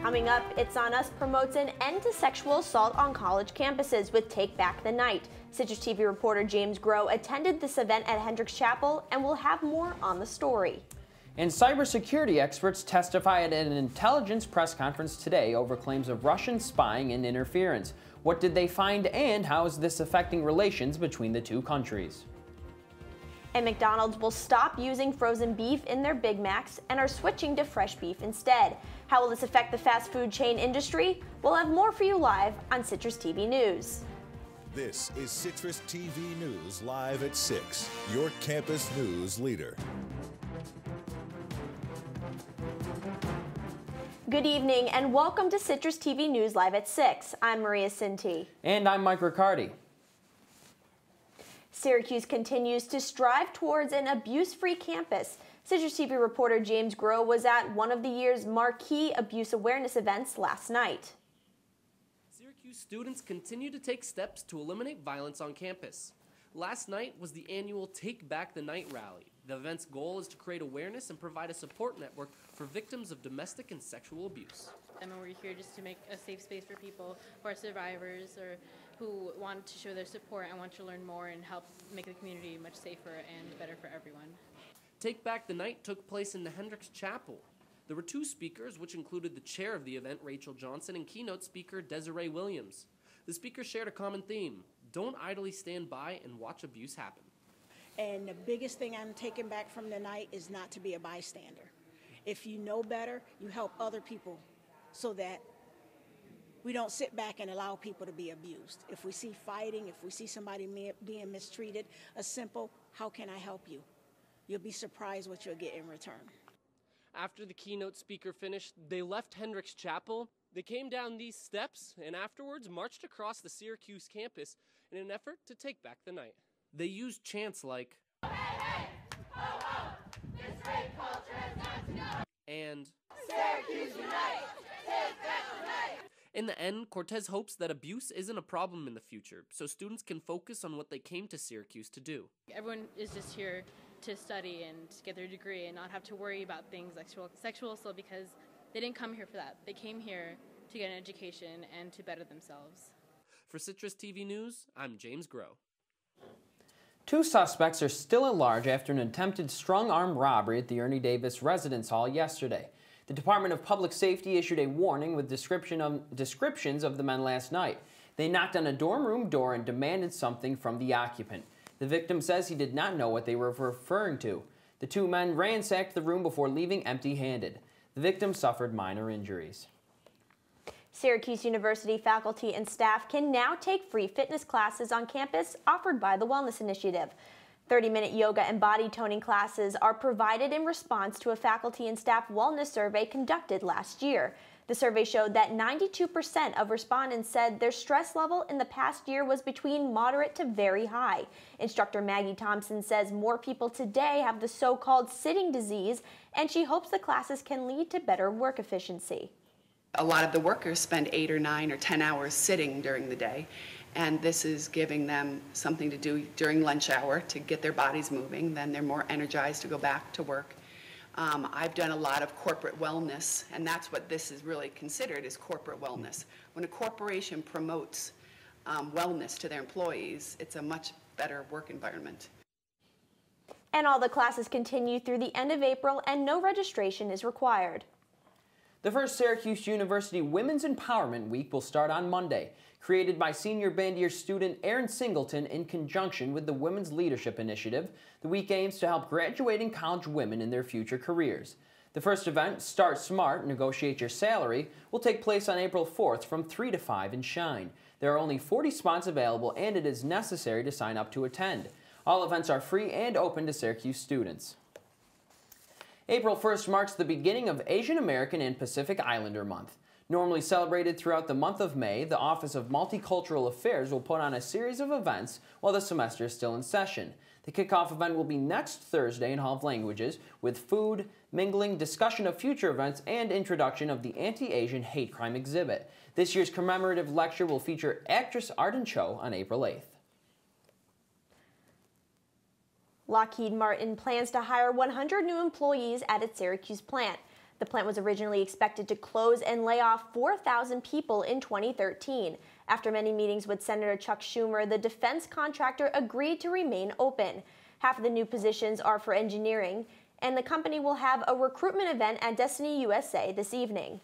Coming up, It's On Us promotes an end to sexual assault on college campuses with Take Back the Night. Citrus TV reporter James Groh attended this event at Hendricks Chapel and will have more on the story. And cybersecurity experts testify at an intelligence press conference today over claims of Russian spying and interference. What did they find, and how is this affecting relations between the two countries? And McDonald's will stop using frozen beef in their Big Macs and are switching to fresh beef instead. How will this affect the fast food chain industry? We'll have more for you live on Citrus TV News. This is Citrus TV News live at 6, your campus news leader. Good evening and welcome to Citrus TV News live at 6. I'm Maria Cinti. And I'm Mike Riccardi. Syracuse continues to strive towards an abuse-free campus. Citrus TV reporter James Groh was at one of the year's marquee abuse awareness events last night. Syracuse students continue to take steps to eliminate violence on campus. Last night was the annual Take Back the Night rally. The event's goal is to create awareness and provide a support network for victims of domestic and sexual abuse. And we're here just to make a safe space for people who are survivors or who want to show their support and want to learn more and help make the community much safer and better for everyone. Take Back the Night took place in the Hendricks Chapel. There were two speakers, which included the chair of the event, Rachel Johnson, and keynote speaker Desiree Williams. The speakers shared a common theme: don't idly stand by and watch abuse happen. And the biggest thing I'm taking back from the night is not to be a bystander. If you know better, you help other people so that we don't sit back and allow people to be abused. If we see fighting, if we see somebody being mistreated, a simple, how can I help you? You'll be surprised what you'll get in return. After the keynote speaker finished, they left Hendricks Chapel. They came down these steps and afterwards marched across the Syracuse campus in an effort to take back the night. They used chants like, "Hey, hey, oh, oh, this rape culture has got to go," and "Syracuse Unite, take back the night." In the end, Cortez hopes that abuse isn't a problem in the future, so students can focus on what they came to Syracuse to do. Everyone is just here to study and get their degree and not have to worry about things like sexual assault, because they didn't come here for that. They came here to get an education and to better themselves. For Citrus TV News, I'm James Groh. Two suspects are still at large after an attempted strong-arm robbery at the Ernie Davis Residence Hall yesterday. The Department of Public Safety issued a warning with descriptions of the men last night. They knocked on a dorm room door and demanded something from the occupant. The victim says he did not know what they were referring to. The two men ransacked the room before leaving empty-handed. The victim suffered minor injuries. Syracuse University faculty and staff can now take free fitness classes on campus offered by the Wellness Initiative. 30-minute yoga and body toning classes are provided in response to a faculty and staff wellness survey conducted last year. The survey showed that 92% of respondents said their stress level in the past year was between moderate to very high. Instructor Maggie Thompson says more people today have the so-called sitting disease, and she hopes the classes can lead to better work efficiency. A lot of the workers spend 8 or 9 or 10 hours sitting during the day, and this is giving them something to do during lunch hour to get their bodies moving. Then they're more energized to go back to work. I've done a lot of corporate wellness, and that's what this is really considered, is corporate wellness. When a corporation promotes wellness to their employees, it's a much better work environment. And all the classes continue through the end of April, and no registration is required. The first Syracuse University Women's Empowerment Week will start on Monday. Created by senior band year student Erin Singleton in conjunction with the Women's Leadership Initiative, the week aims to help graduating college women in their future careers. The first event, Start Smart, Negotiate Your Salary, will take place on April 4th from 3 to 5 in Shine. There are only 40 spots available, and it is necessary to sign up to attend. All events are free and open to Syracuse students. April 1st marks the beginning of Asian American and Pacific Islander Month. Normally celebrated throughout the month of May, the Office of Multicultural Affairs will put on a series of events while the semester is still in session. The kickoff event will be next Thursday in Hall of Languages, with food, mingling, discussion of future events, and introduction of the Anti-Asian Hate Crime exhibit. This year's commemorative lecture will feature actress Arden Cho on April 8th. Lockheed Martin plans to hire 100 new employees at its Syracuse plant. The plant was originally expected to close and lay off 4,000 people in 2013. After many meetings with Senator Chuck Schumer, the defense contractor agreed to remain open. Half of the new positions are for engineering, and the company will have a recruitment event at Destiny USA this evening.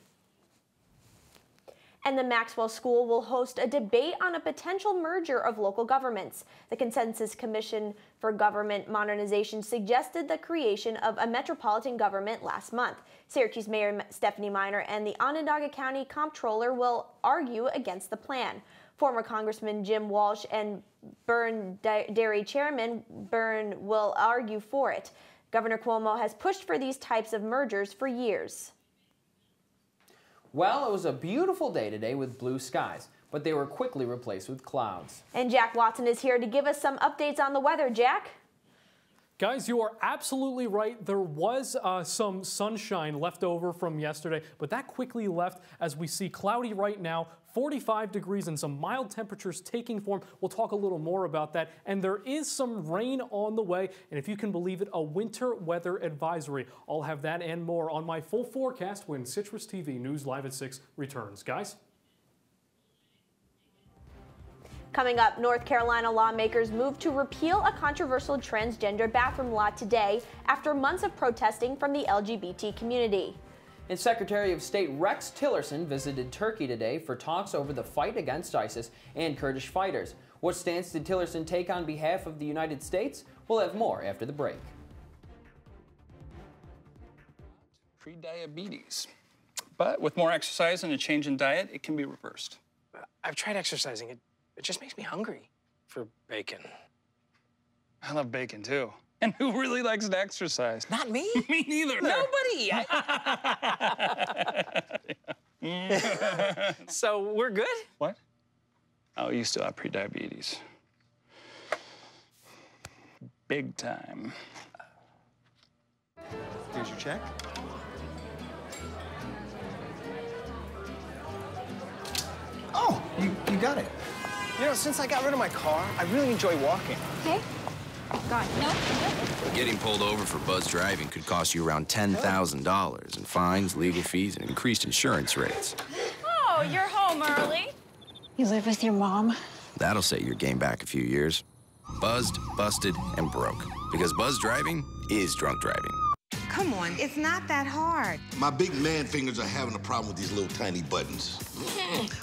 And the Maxwell School will host a debate on a potential merger of local governments. The Consensus Commission for Government Modernization suggested the creation of a metropolitan government last month. Syracuse Mayor Stephanie Miner and the Onondaga County Comptroller will argue against the plan. Former Congressman Jim Walsh and Byrne Dairy Chairman Byrne will argue for it. Governor Cuomo has pushed for these types of mergers for years. Well, it was a beautiful day today with blue skies, but they were quickly replaced with clouds. And Jack Watson is here to give us some updates on the weather. Jack? Guys, you are absolutely right. There was some sunshine left over from yesterday, but that quickly left as we see cloudy right now, 45 degrees and some mild temperatures taking form. We'll talk a little more about that. And there is some rain on the way, and if you can believe it, a winter weather advisory. I'll have that and more on my full forecast when Citrus TV News Live at 6 returns. Guys? Coming up, North Carolina lawmakers moved to repeal a controversial transgender bathroom law today after months of protesting from the LGBT community. And Secretary of State Rex Tillerson visited Turkey today for talks over the fight against ISIS and Kurdish fighters. What stance did Tillerson take on behalf of the United States? We'll have more after the break. Pre-diabetes. But with more exercise and a change in diet, it can be reversed. I've tried exercising. It just makes me hungry for bacon. I love bacon, too. And who really likes to exercise? Not me. Me neither. Nobody. So we're good? What? Oh, you still have pre-diabetes. Big time. Here's your check. Oh, you got it. You know, since I got rid of my car, I really enjoy walking. Okay. God, no. Getting pulled over for buzz driving could cost you around $10,000 in fines, legal fees, and increased insurance rates. Oh, you're home early. You live with your mom? That'll set your game back a few years. Buzzed, busted, and broke. Because buzz driving is drunk driving. Come on, it's not that hard. My big man fingers are having a problem with these little tiny buttons.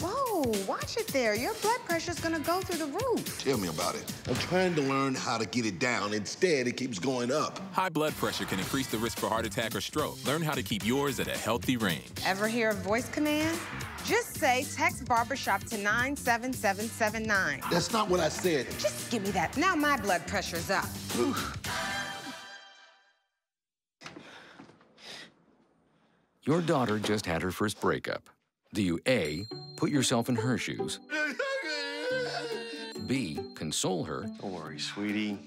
Whoa, watch it there. Your blood pressure's gonna go through the roof. Tell me about it. I'm trying to learn how to get it down. Instead, it keeps going up. High blood pressure can increase the risk for heart attack or stroke. Learn how to keep yours at a healthy range. Ever hear a voice command? Just say text barbershop to 97779. That's not what I said. Just give me that. Now my blood pressure's up. Your daughter just had her first breakup. Do you A, put yourself in her shoes? B, console her? Don't worry, sweetie.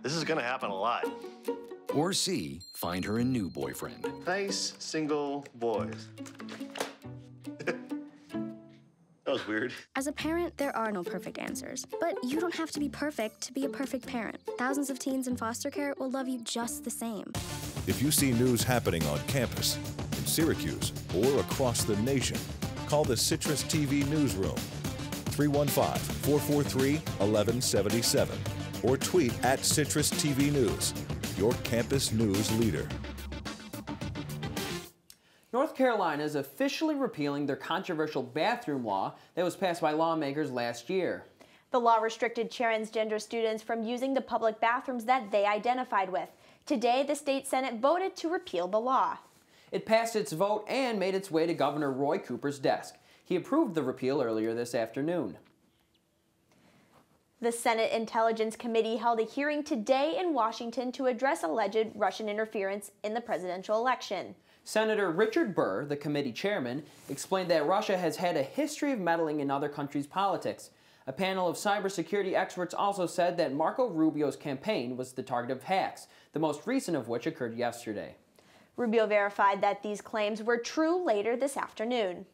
This is gonna happen a lot. Or C, find her a new boyfriend? Nice, single boys. That was weird. As a parent, there are no perfect answers. But you don't have to be perfect to be a perfect parent. Thousands of teens in foster care will love you just the same. If you see news happening on campus, in Syracuse, or across the nation, call the Citrus TV newsroom, 315-443-1177, or tweet at Citrus TV News, your campus news leader. North Carolina is officially repealing their controversial bathroom law that was passed by lawmakers last year. The law restricted transgender students from using the public bathrooms that they identified with. Today, the state Senate voted to repeal the law. It passed its vote and made its way to Governor Roy Cooper's desk. He approved the repeal earlier this afternoon. The Senate Intelligence Committee held a hearing today in Washington to address alleged Russian interference in the presidential election. Senator Richard Burr, the committee chairman, explained that Russia has had a history of meddling in other countries' politics. A panel of cybersecurity experts also said that Marco Rubio's campaign was the target of hacks, the most recent of which occurred yesterday. Rubio verified that these claims were true later this afternoon.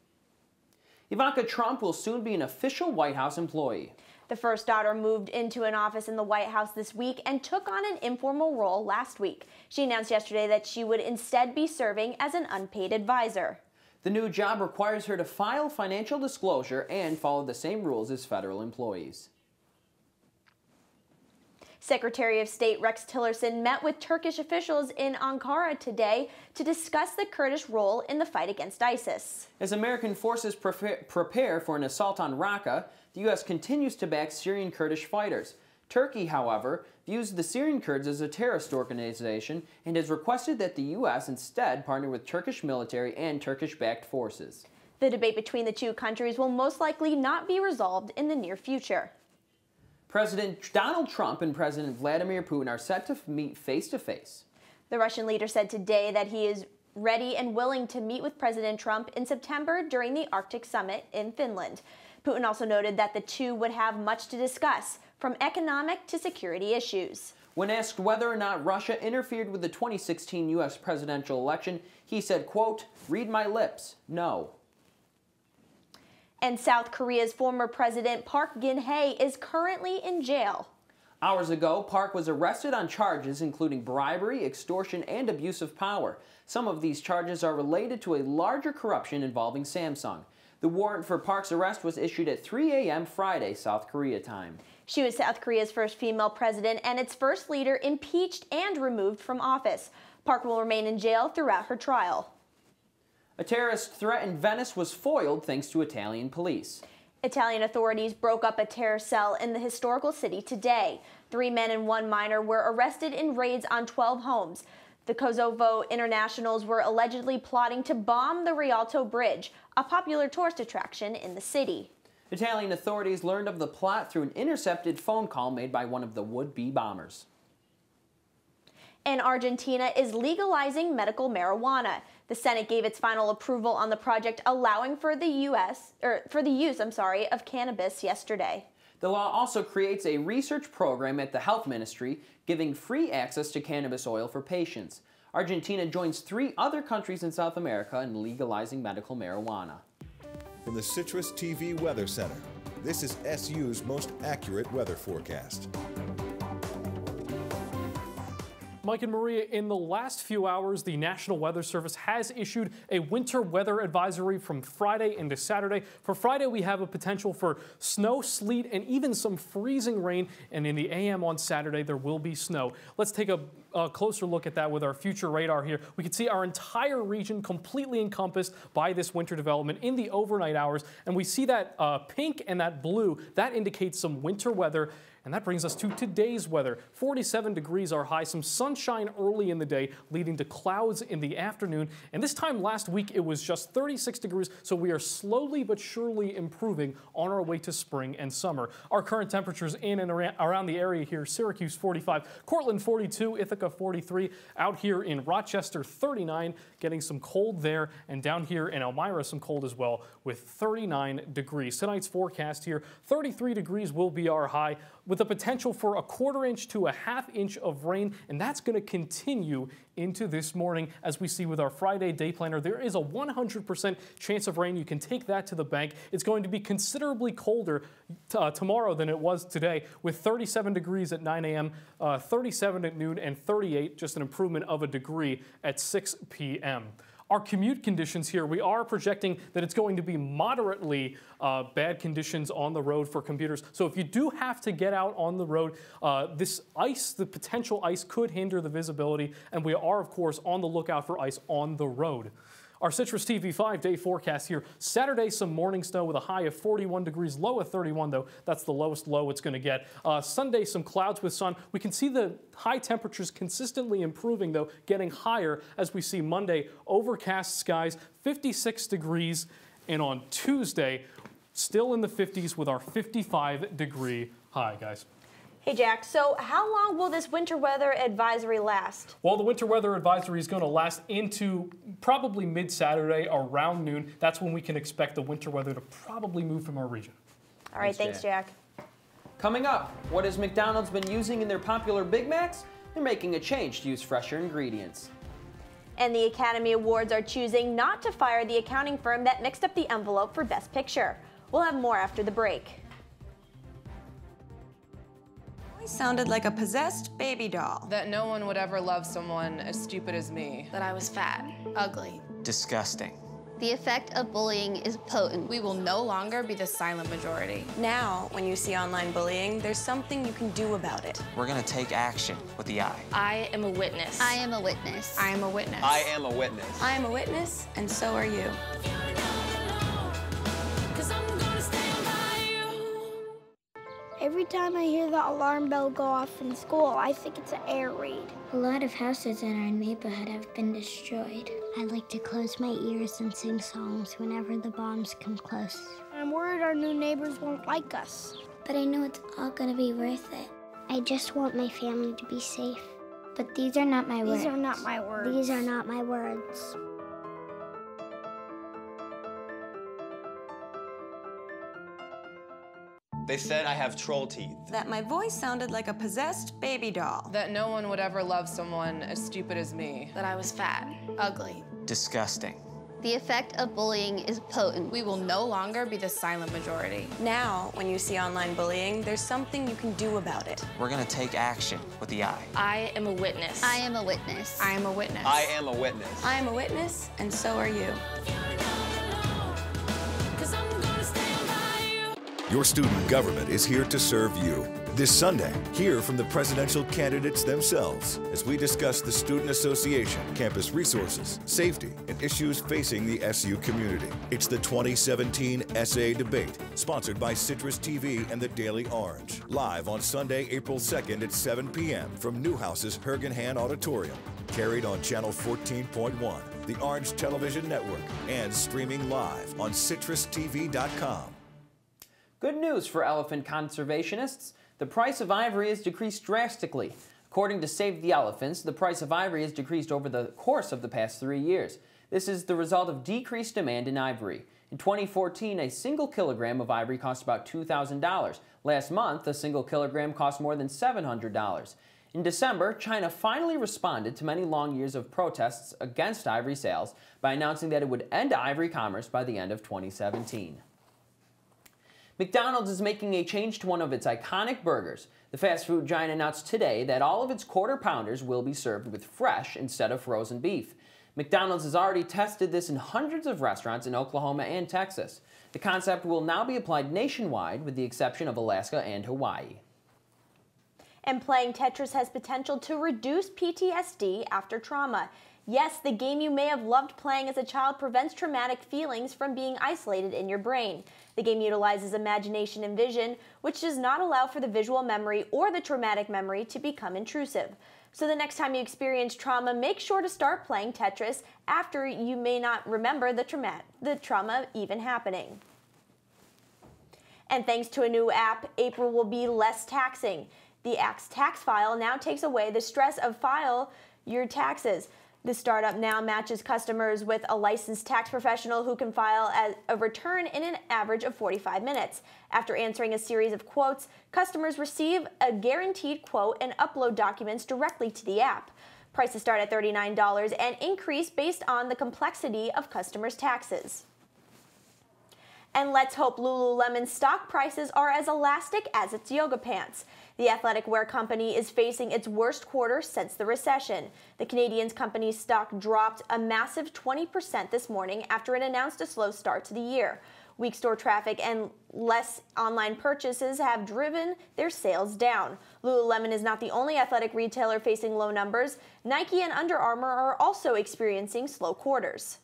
Ivanka Trump will soon be an official White House employee. The first daughter moved into an office in the White House this week and took on an informal role last week. She announced yesterday that she would instead be serving as an unpaid advisor. The new job requires her to file financial disclosure and follow the same rules as federal employees. Secretary of State Rex Tillerson met with Turkish officials in Ankara today to discuss the Kurdish role in the fight against ISIS. As American forces prepare for an assault on Raqqa, the U.S. continues to back Syrian Kurdish fighters. Turkey, however, views the Syrian Kurds as a terrorist organization and has requested that the U.S. instead partner with Turkish military and Turkish-backed forces. The debate between the two countries will most likely not be resolved in the near future. President Donald Trump and President Vladimir Putin are set to meet face-to-face. The Russian leader said today that he is ready and willing to meet with President Trump in September during the Arctic Summit in Finland. Putin also noted that the two would have much to discuss, from economic to security issues. When asked whether or not Russia interfered with the 2016 U.S. presidential election, he said, quote, "Read my lips, no." And South Korea's former president Park Geun-hye is currently in jail. Hours ago, Park was arrested on charges including bribery, extortion, and abuse of power. Some of these charges are related to a larger corruption involving Samsung. The warrant for Park's arrest was issued at 3 a.m. Friday, South Korea time. She was South Korea's first female president and its first leader impeached and removed from office. Park will remain in jail throughout her trial. A terrorist threat in Venice was foiled thanks to Italian police. Italian authorities broke up a terror cell in the historical city today. 3 men and 1 minor were arrested in raids on 12 homes. The Kosovo internationals were allegedly plotting to bomb the Rialto Bridge, a popular tourist attraction in the city. Italian authorities learned of the plot through an intercepted phone call made by one of the would-be bombers. And Argentina is legalizing medical marijuana. The Senate gave its final approval on the project allowing for the use of cannabis yesterday. The law also creates a research program at the Health Ministry, giving free access to cannabis oil for patients. Argentina joins 3 other countries in South America in legalizing medical marijuana. From the CitrusTV Weather Center, this is SU's most accurate weather forecast. Mike and Maria, in the last few hours, the National Weather Service has issued a winter weather advisory from Friday into Saturday. For Friday, we have a potential for snow, sleet, and even some freezing rain. And in the AM on Saturday, there will be snow. Let's take a closer look at that with our future radar here. We can see our entire region completely encompassed by this winter development in the overnight hours. And we see that pink and that blue, that indicates some winter weather. And that brings us to today's weather. 47 degrees our high, some sunshine early in the day, leading to clouds in the afternoon. And this time last week, it was just 36 degrees, so we are slowly but surely improving on our way to spring and summer. Our current temperatures in and around the area here: Syracuse 45, Cortland 42, Ithaca 43, out here in Rochester 39, getting some cold there, and down here in Elmira some cold as well with 39 degrees. Tonight's forecast here, 33 degrees will be our high, with the potential for a 1/4 inch to a 1/2 inch of rain, and that's going to continue into this morning. As we see with our Friday day planner, there is a 100% chance of rain. You can take that to the bank. It's going to be considerably colder tomorrow than it was today, with 37 degrees at 9 a.m., 37 at noon, and 38, just an improvement of a degree at 6 p.m. Our commute conditions here, we are projecting that it's going to be moderately bad conditions on the road for commuters. So if you do have to get out on the road, this ice, the potential ice, could hinder the visibility, and we are, of course, on the lookout for ice on the road. Our CitrusTV 5-day forecast here. Saturday, some morning snow with a high of 41 degrees, low of 31 though. That's the lowest low it's going to get. Sunday, some clouds with sun. We can see the high temperatures consistently improving though, getting higher as we see Monday, overcast skies, 56 degrees. And on Tuesday, still in the 50s with our 55-degree high, guys. Hey, Jack, so how long will this winter weather advisory last? Well, the winter weather advisory is going to last into probably mid-Saturday around noon. That's when we can expect the winter weather to probably move from our region. All right, thanks, Jack. Coming up, what has McDonald's been using in their popular Big Macs? They're making a change to use fresher ingredients. And the Academy Awards are choosing not to fire the accounting firm that mixed up the envelope for Best Picture. We'll have more after the break. Sounded like a possessed baby doll. That no one would ever love someone as stupid as me. That I was fat, ugly. Disgusting. The effect of bullying is potent. We will no longer be the silent majority. Now, when you see online bullying, there's something you can do about it. We're gonna take action with the I. I am a witness. I am a witness. I am a witness. I am a witness. I am a witness, and so are you. Every time I hear the alarm bell go off in school, I think it's an air raid. A lot of houses in our neighborhood have been destroyed. I like to close my ears and sing songs whenever the bombs come close. I'm worried our new neighbors won't like us. But I know it's all gonna be worth it. I just want my family to be safe. But these are not my words. These are not my words. These are not my words. They said I have troll teeth. That my voice sounded like a possessed baby doll. That no one would ever love someone as stupid as me. That I was fat, ugly. Disgusting. The effect of bullying is potent. We will no longer be the silent majority. Now, when you see online bullying, there's something you can do about it. We're gonna take action with the I. I am a witness. I am a witness. I am a witness. I am a witness. I am a witness, and so are you. Your student government is here to serve you. This Sunday, hear from the presidential candidates themselves as we discuss the Student Association, campus resources, safety, and issues facing the SU community. It's the 2017 SA Debate, sponsored by CitrusTV and the Daily Orange. Live on Sunday, April 2nd at 7 p.m. from Newhouse's Hergenhan Auditorium. Carried on Channel 14.1, the Orange Television Network, and streaming live on CitrusTV.com. Good news for elephant conservationists. The price of ivory has decreased drastically. According to Save the Elephants, the price of ivory has decreased over the course of the past 3 years. This is the result of decreased demand in ivory. In 2014, a single kilogram of ivory cost about $2,000. Last month, a single kilogram cost more than $700. In December, China finally responded to many long years of protests against ivory sales by announcing that it would end ivory commerce by the end of 2017. McDonald's is making a change to one of its iconic burgers. The fast food giant announced today that all of its quarter pounders will be served with fresh instead of frozen beef. McDonald's has already tested this in hundreds of restaurants in Oklahoma and Texas. The concept will now be applied nationwide with the exception of Alaska and Hawaii. And playing Tetris has potential to reduce PTSD after trauma. Yes, the game you may have loved playing as a child prevents traumatic feelings from being isolated in your brain. The game utilizes imagination and vision, which does not allow for the visual memory or the traumatic memory to become intrusive. So the next time you experience trauma, make sure to start playing Tetris after you may not remember the trauma even happening. And thanks to a new app, April will be less taxing. The Axe tax file now takes away the stress of file your taxes. The startup now matches customers with a licensed tax professional who can file a return in an average of 45 minutes. After answering a series of quotes, customers receive a guaranteed quote and upload documents directly to the app. Prices start at $39 and increase based on the complexity of customers' taxes. And let's hope Lululemon's stock prices are as elastic as its yoga pants. The athletic wear company is facing its worst quarter since the recession. The Canadian company's stock dropped a massive 20% this morning after it announced a slow start to the year. Weak store traffic and less online purchases have driven their sales down. Lululemon is not the only athletic retailer facing low numbers. Nike and Under Armour are also experiencing slow quarters.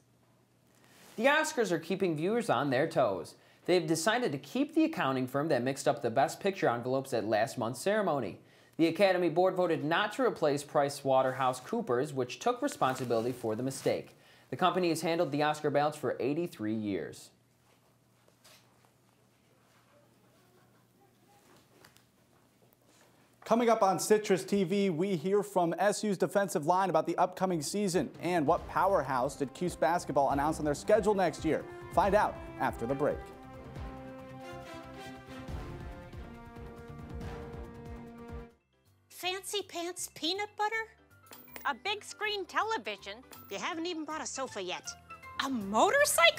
The Oscars are keeping viewers on their toes. They've decided to keep the accounting firm that mixed up the Best Picture envelopes at last month's ceremony. The Academy Board voted not to replace PricewaterhouseCoopers, which took responsibility for the mistake. The company has handled the Oscar ballots for 83 years. Coming up on Citrus TV, we hear from SU's defensive line about the upcoming season and what powerhouse did Cuse basketball announce on their schedule next year. Find out after the break. Fancy pants peanut butter? A big screen television? You haven't even bought a sofa yet. A motorcycle?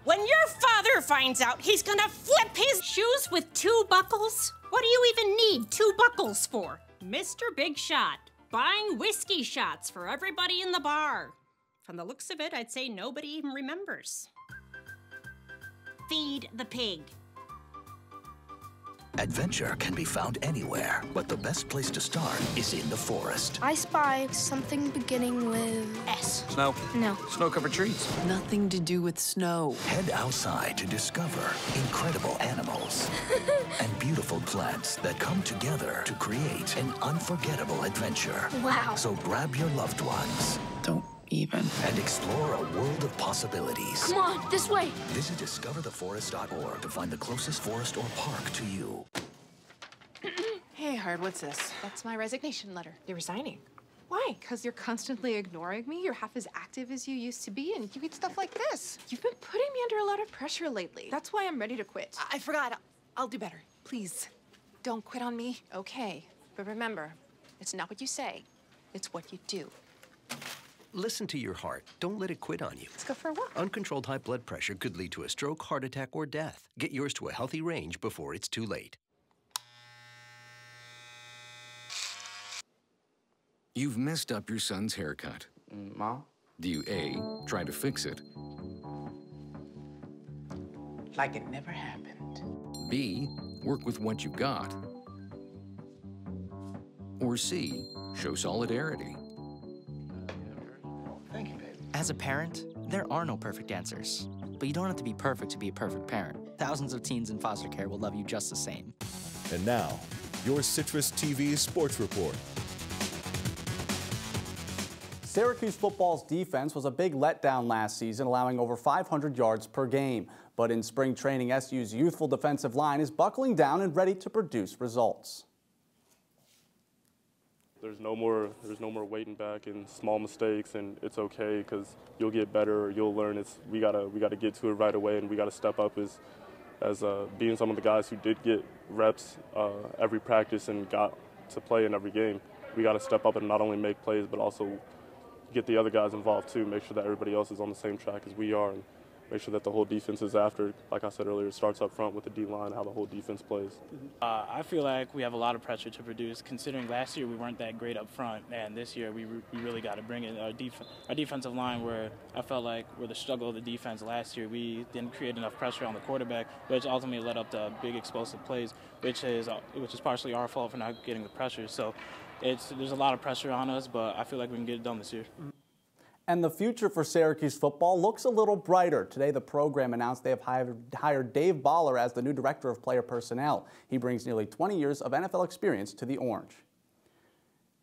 When your father finds out, he's gonna flip his shoes with 2 buckles? What do you even need 2 buckles for? Mr. Big Shot, buying whiskey shots for everybody in the bar. From the looks of it, I'd say nobody even remembers. Feed the pig. Adventure can be found anywhere, but the best place to start is in the forest. I spy something beginning with S. Snow? No. Snow-covered trees. Nothing to do with snow. Head outside to discover incredible animals and beautiful plants that come together to create an unforgettable adventure. Wow. So grab your loved ones. Don't even. And explore a world of possibilities. Come on, this way. Visit discovertheforest.org to find the closest forest or park to you. Hey, Hard, what's this? That's my resignation letter. You're resigning. Why? Because you're constantly ignoring me. You're half as active as you used to be, and you get stuff like this. You've been putting me under a lot of pressure lately. That's why I'm ready to quit. I forgot. I'll do better. Please, don't quit on me. Okay, but remember, it's not what you say, it's what you do. Listen to your heart. Don't let it quit on you. Let's go for a walk. Uncontrolled high blood pressure could lead to a stroke, heart attack, or death. Get yours to a healthy range before it's too late. You've messed up your son's haircut. Mom? Do you A, try to fix it? Like it never happened. B, work with what you got? Or C, show solidarity? Thank you, baby. As a parent, there are no perfect answers. But you don't have to be perfect to be a perfect parent. Thousands of teens in foster care will love you just the same. And now, your CitrusTV Sports Report. Syracuse football's defense was a big letdown last season, allowing over 500 yards per game. But in spring training, SU's youthful defensive line is buckling down and ready to produce results. There's no more waiting back and small mistakes, and it's okay because you'll get better or you'll learn. We gotta get to it right away, and we gotta step up as being some of the guys who did get reps every practice and got to play in every game. We gotta step up and not only make plays but also get the other guys involved too. Make sure that everybody else is on the same track as we are, and make sure that the whole defense is after. Like I said earlier, it starts up front with the D-line, how the whole defense plays. I feel like we have a lot of pressure to produce, considering last year we weren't that great up front, and this year we really got to bring it. Our defensive line, where I felt like were the struggle of the defense last year, we didn't create enough pressure on the quarterback, which ultimately led up to big explosive plays, which is partially our fault for not getting the pressure. So there's a lot of pressure on us, but I feel like we can get it done this year. And the future for Syracuse football looks a little brighter. Today, the program announced they have hired Dave Baller as the new director of player personnel. He brings nearly 20 years of NFL experience to the Orange.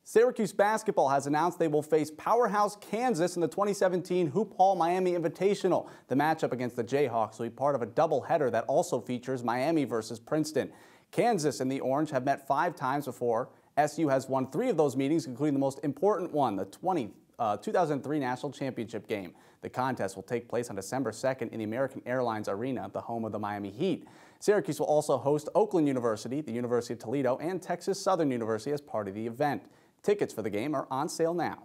Syracuse basketball has announced they will face powerhouse Kansas in the 2017 Hoop Hall Miami Invitational. The matchup against the Jayhawks will be part of a doubleheader that also features Miami versus Princeton. Kansas and the Orange have met 5 times before. SU has won 3 of those meetings, including the most important one, the 2003 National Championship game. The contest will take place on December 2nd in the American Airlines Arena, the home of the Miami Heat. Syracuse will also host Oakland University, the University of Toledo, and Texas Southern University as part of the event. Tickets for the game are on sale now.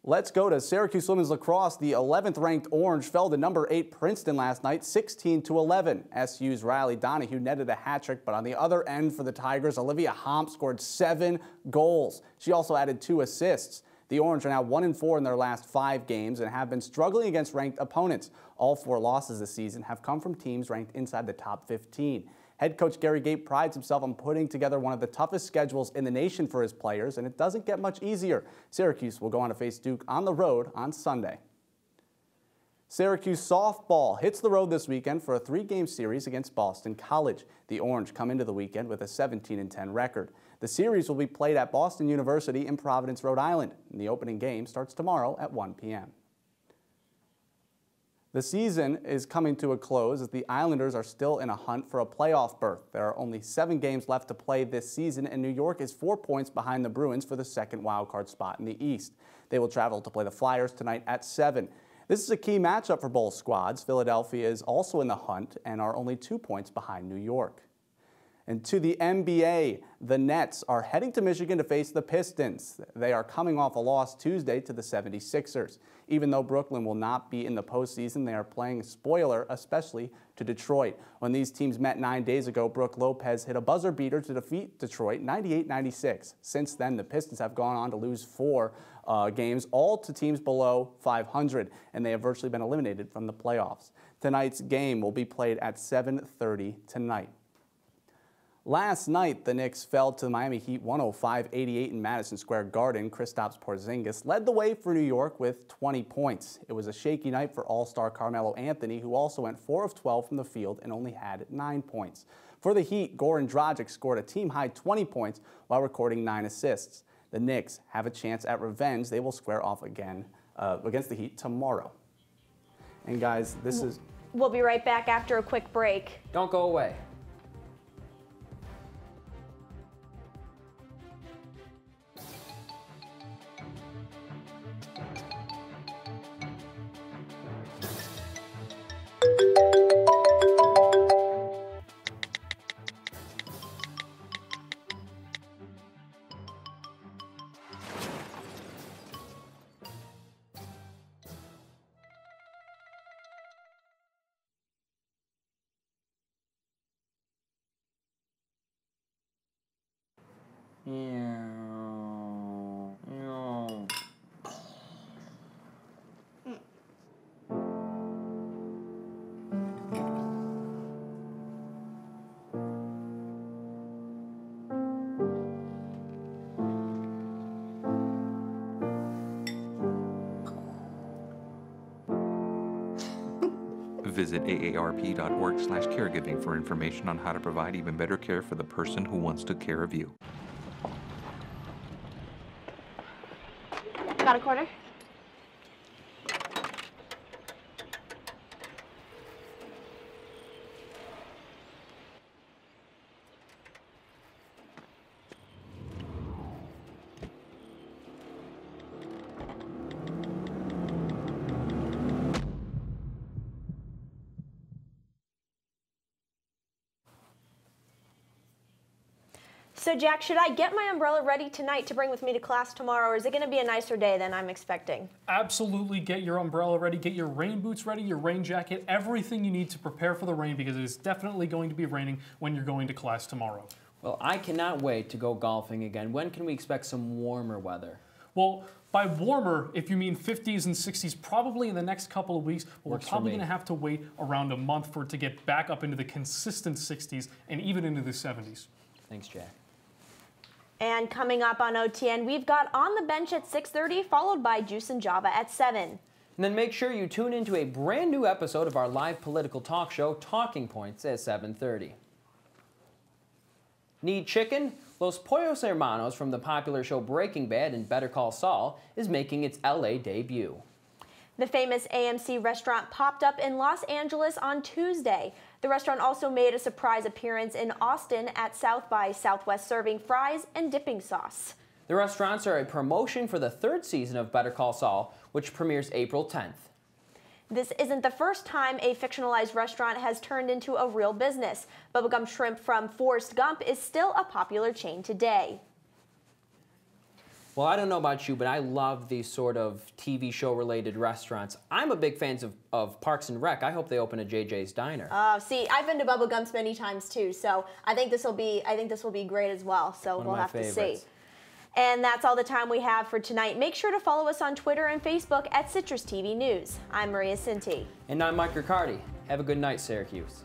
Let's go to Syracuse women's lacrosse. The 11th ranked Orange fell to number 8 Princeton last night, 16-11. SU's Riley Donahue netted a hat trick, but on the other end for the Tigers, Olivia Homp scored 7 goals. She also added 2 assists. The Orange are now 1-4 in their last 5 games and have been struggling against ranked opponents. All 4 losses this season have come from teams ranked inside the top 15. Head coach Gary Gate prides himself on putting together one of the toughest schedules in the nation for his players, and it doesn't get much easier. Syracuse will go on to face Duke on the road on Sunday. Syracuse softball hits the road this weekend for a 3-game series against Boston College. The Orange come into the weekend with a 17-10 record. The series will be played at Boston University in Providence, Rhode Island, and the opening game starts tomorrow at 1 p.m. The season is coming to a close as the Islanders are still in a hunt for a playoff berth. There are only 7 games left to play this season, and New York is 4 points behind the Bruins for the second wildcard spot in the East. They will travel to play the Flyers tonight at 7. This is a key matchup for both squads. Philadelphia is also in the hunt and are only 2 points behind New York. And to the NBA, the Nets are heading to Michigan to face the Pistons. They are coming off a loss Tuesday to the 76ers. Even though Brooklyn will not be in the postseason, they are playing spoiler, especially to Detroit. When these teams met 9 days ago, Brook Lopez hit a buzzer beater to defeat Detroit 98-96. Since then, the Pistons have gone on to lose 4 games, all to teams below 500, and they have virtually been eliminated from the playoffs. Tonight's game will be played at 7:30 tonight. Last night, the Knicks fell to the Miami Heat 105-88 in Madison Square Garden. Kristaps Porzingis led the way for New York with 20 points. It was a shaky night for All-Star Carmelo Anthony, who also went 4 of 12 from the field and only had 9 points. For the Heat, Goran Dragic scored a team-high 20 points while recording 9 assists. The Knicks have a chance at revenge. They will square off again against the Heat tomorrow. And guys, this is... We'll be right back after a quick break. Don't go away. Visit aarp.org/caregiving for information on how to provide even better care for the person who wants to care of you. Got a quarter? So Jack, should I get my umbrella ready tonight to bring with me to class tomorrow, or is it going to be a nicer day than I'm expecting? Absolutely, get your umbrella ready, get your rain boots ready, your rain jacket, everything you need to prepare for the rain, because it is definitely going to be raining when you're going to class tomorrow. Well, I cannot wait to go golfing again. When can we expect some warmer weather? Well, by warmer, if you mean 50s and 60s, probably in the next couple of weeks, but we're probably going to have to wait around a month for it to get back up into the consistent 60s and even into the 70s. Thanks, Jack. And coming up on OTN, we've got On the Bench at 6:30, followed by Juice and Java at 7. And then make sure you tune into a brand new episode of our live political talk show, Talking Points, at 7:30. Need chicken? Los Pollos Hermanos from the popular show Breaking Bad and Better Call Saul is making its LA debut. The famous AMC restaurant popped up in Los Angeles on Tuesday. The restaurant also made a surprise appearance in Austin at South by Southwest, serving fries and dipping sauce. The restaurants are a promotion for the 3rd season of Better Call Saul, which premieres April 10th. This isn't the first time a fictionalized restaurant has turned into a real business. Bubblegum Shrimp from Forrest Gump is still a popular chain today. Well, I don't know about you, but I love these sort of TV show-related restaurants. I'm a big fan of Parks and Rec. I hope they open a JJ's Diner. See, I've been to Bubblegum's many times too, so I think this will be great as well. So we'll have to see. And that's all the time we have for tonight. Make sure to follow us on Twitter and Facebook at CitrusTV News. I'm Maria Cinti. And I'm Mike Riccardi. Have a good night, Syracuse.